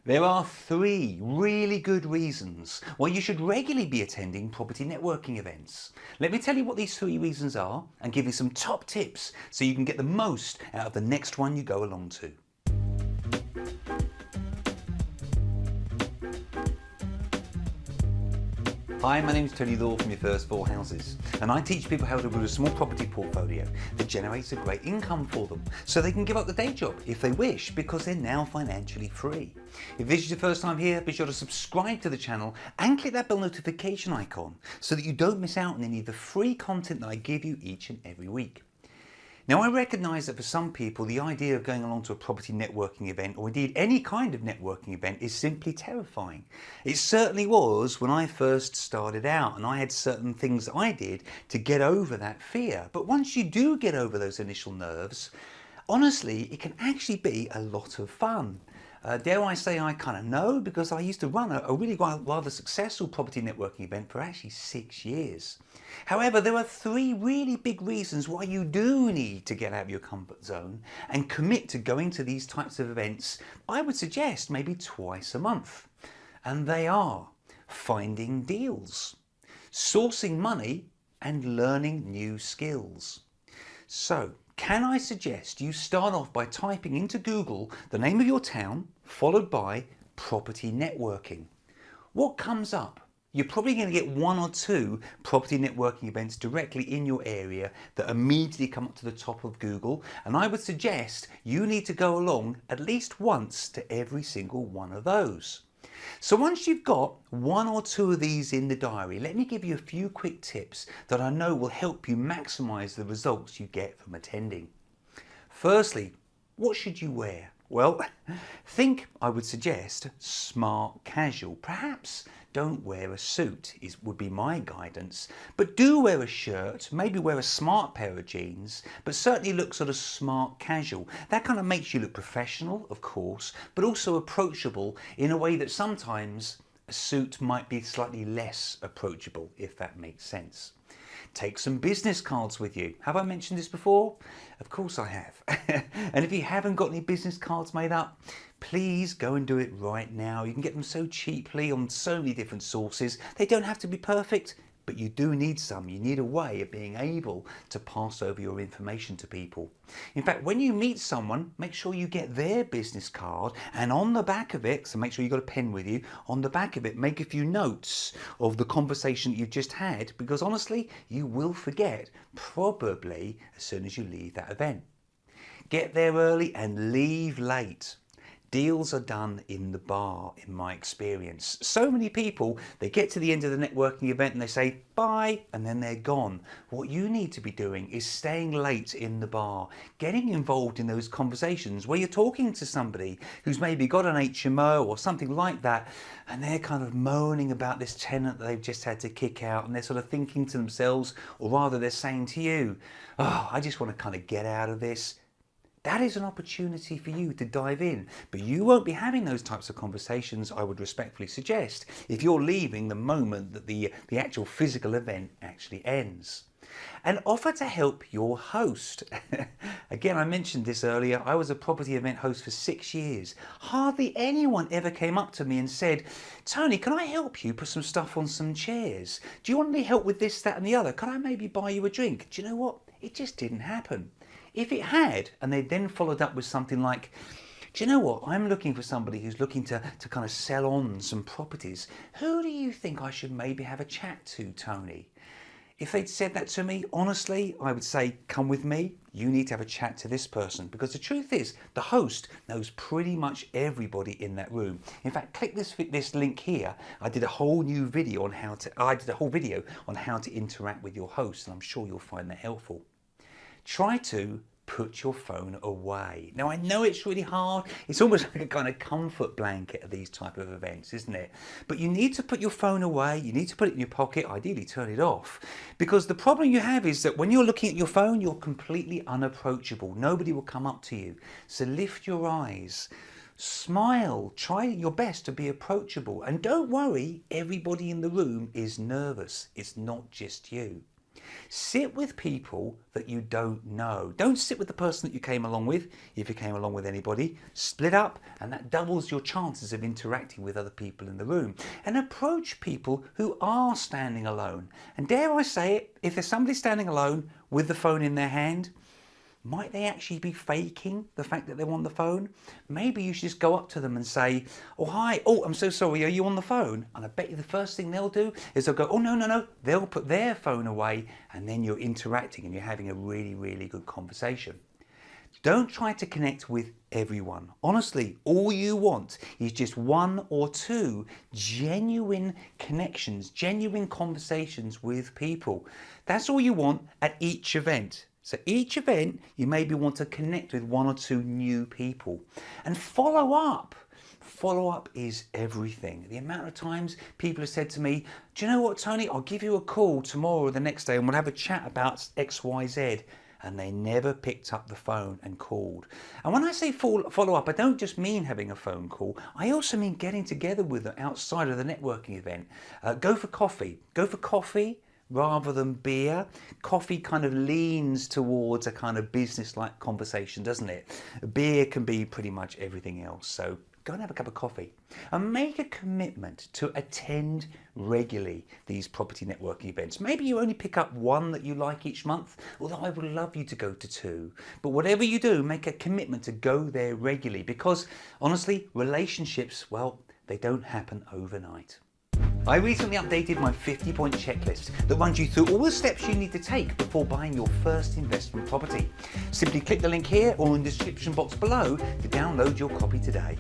There are three really good reasons why you should regularly be attending property networking events. Let me tell you what these three reasons are and give you some top tips so you can get the most out of the next one you go along to. Hi, my name is Tony Law from Your First Four Houses, and I teach people how to build a small property portfolio that generates a great income for them so they can give up the day job if they wish, because they're now financially free. If this is your first time here, be sure to subscribe to the channel and click that bell notification icon so that you don't miss out on any of the free content that I give you each and every week. Now, I recognise that for some people the idea of going along to a property networking event, or indeed any kind of networking event, is simply terrifying. It certainly was when I first started out, and I had certain things that I did to get over that fear. But once you do get over those initial nerves, honestly, it can actually be a lot of fun. Dare I say I kind of know, because I used to run a really rather successful property networking event for actually 6 years. However, there are three really big reasons why you do need to get out of your comfort zone and commit to going to these types of events. I would suggest maybe twice a month. And they are finding deals, sourcing money, and learning new skills. So, can I suggest you start off by typing into Google the name of your town, followed by property networking. What comes up? You're probably going to get one or two property networking events directly in your area that immediately come up to the top of Google, and I would suggest you need to go along at least once to every single one of those. So once you've got one or two of these in the diary, let me give you a few quick tips that I know will help you maximize the results you get from attending. Firstly, what should you wear? Well, I would suggest smart casual. Perhaps don't wear a suit would be my guidance, but do wear a shirt, maybe wear a smart pair of jeans, but certainly look sort of smart casual. That kind of makes you look professional, of course, but also approachable in a way that sometimes a suit might be slightly less approachable, if that makes sense. Take some business cards with you. Have I mentioned this before? Of course I have. And if you haven't got any business cards made up, please go and do it right now. You can get them so cheaply on so many different sources. They don't have to be perfect, but you do need some. You need a way of being able to pass over your information to people. In fact, when you meet someone, make sure you get their business card, and on the back of it, so make sure you've got a pen with you, on the back of it, make a few notes of the conversation that you've just had, because honestly, you will forget probably as soon as you leave that event. Get there early and leave late. Deals are done in the bar, in my experience. So many people, they get to the end of the networking event and they say bye, and then they're gone. What you need to be doing is staying late in the bar, getting involved in those conversations where you're talking to somebody who's maybe got an HMO or something like that, and they're kind of moaning about this tenant that they've just had to kick out, and they're sort of thinking to themselves, or rather they're saying to you, oh, I just want to kind of get out of this. That is an opportunity for you to dive in, but you won't be having those types of conversations, I would respectfully suggest, if you're leaving the moment that the actual physical event actually ends. And offer to help your host. Again, I mentioned this earlier, I was a property event host for 6 years. Hardly anyone ever came up to me and said, Tony, can I help you put some stuff on some chairs? Do you want any help with this, that and the other? Can I maybe buy you a drink? Do you know what? It just didn't happen. If it had, and they then followed up with something like, do you know what, I'm looking for somebody who's looking to kind of sell on some properties. Who do you think I should maybe have a chat to, Tony? If they'd said that to me, honestly, I would say, come with me, you need to have a chat to this person. Because the truth is, the host knows pretty much everybody in that room. In fact, click this link here. I did a whole video on how to interact with your host, and I'm sure you'll find that helpful. Try to put your phone away. Now, I know it's really hard. It's almost like a kind of comfort blanket at these type of events, isn't it? But you need to put your phone away. You need to put it in your pocket, ideally turn it off. Because the problem you have is that when you're looking at your phone, you're completely unapproachable. Nobody will come up to you. So lift your eyes. Smile, try your best to be approachable, and don't worry, everybody in the room is nervous. It's not just you. Sit with people that you don't know. Don't sit with the person that you came along with. If you came along with anybody, split up, and that doubles your chances of interacting with other people in the room. And approach people who are standing alone. And dare I say it, if there's somebody standing alone with the phone in their hand, might they actually be faking the fact that they're on the phone? Maybe you should just go up to them and say, oh, hi, oh, I'm so sorry, are you on the phone? And I bet you the first thing they'll do is they'll go, oh, no. They'll put their phone away, and then you're interacting and you're having a really, really good conversation. Don't try to connect with everyone. Honestly, all you want is just one or two genuine connections, genuine conversations with people. That's all you want at each event. So each event, you maybe want to connect with one or two new people. And follow up. Follow up is everything. The amount of times people have said to me, do you know what, Tony, I'll give you a call tomorrow or the next day and we'll have a chat about XYZ. And they never picked up the phone and called. And when I say follow up, I don't just mean having a phone call. I also mean getting together with them outside of the networking event. Go for coffee. Go for coffee rather than beer. Coffee kind of leans towards a kind of business-like conversation, doesn't it? Beer can be pretty much everything else. So go and have a cup of coffee and make a commitment to attend regularly these property networking events. Maybe you only pick up one that you like each month, although I would love you to go to two. But whatever you do, make a commitment to go there regularly, because honestly, relationships, well, they don't happen overnight. I recently updated my 50-point checklist that runs you through all the steps you need to take before buying your first investment property. Simply click the link here or in the description box below to download your copy today.